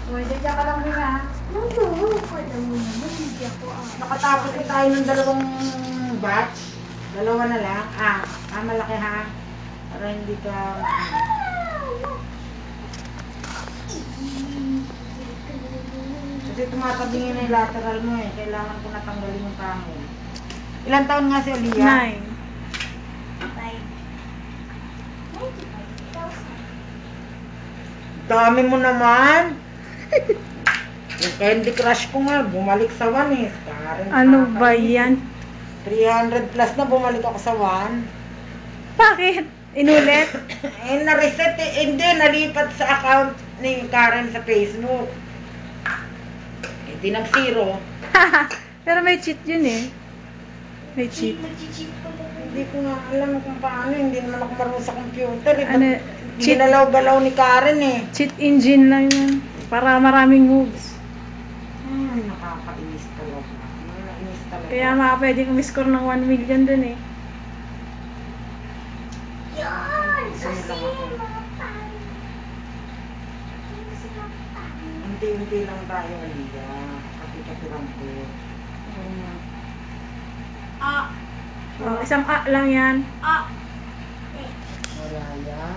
Pwede dyan ka lang rin ha. Alam mo naman, hindi ako Nakatapos na tayo ng dalawang batch. Dalawa na lang. Malaki ha. Para hindi ka... Kasi tumatabingin na yung lateral mo eh. Kailangan ko natanggalin yung pangil. Ilan taon nga si Aliyah? 9. Dami mo naman. Yung Candy Crush ko nga, bumalik sa 1 eh. Ano ba yan? 300 plus na bumalik ako sa 1. Bakit? Inulit? Na-reset eh. Hindi, nalipat sa account ni Karen sa Facebook. Di nag-zero. Pero may cheat yun eh. May cheat. Hindi ko nga alam kung paano. Hindi naman ako marunong sa computer eh. Ano, cheat? Ginalaw-galaw ni Karen eh. Cheat engine lang yun. Para maraming moves. Nakakainis talaga. Nakakainis talaga. Kaya mga pwedeng umiscore ng 1 million dun eh. Unti-unti lang tayo, Aliyah. Kapit-kapiran ko. Oh, isang A lang yan. Wala yan.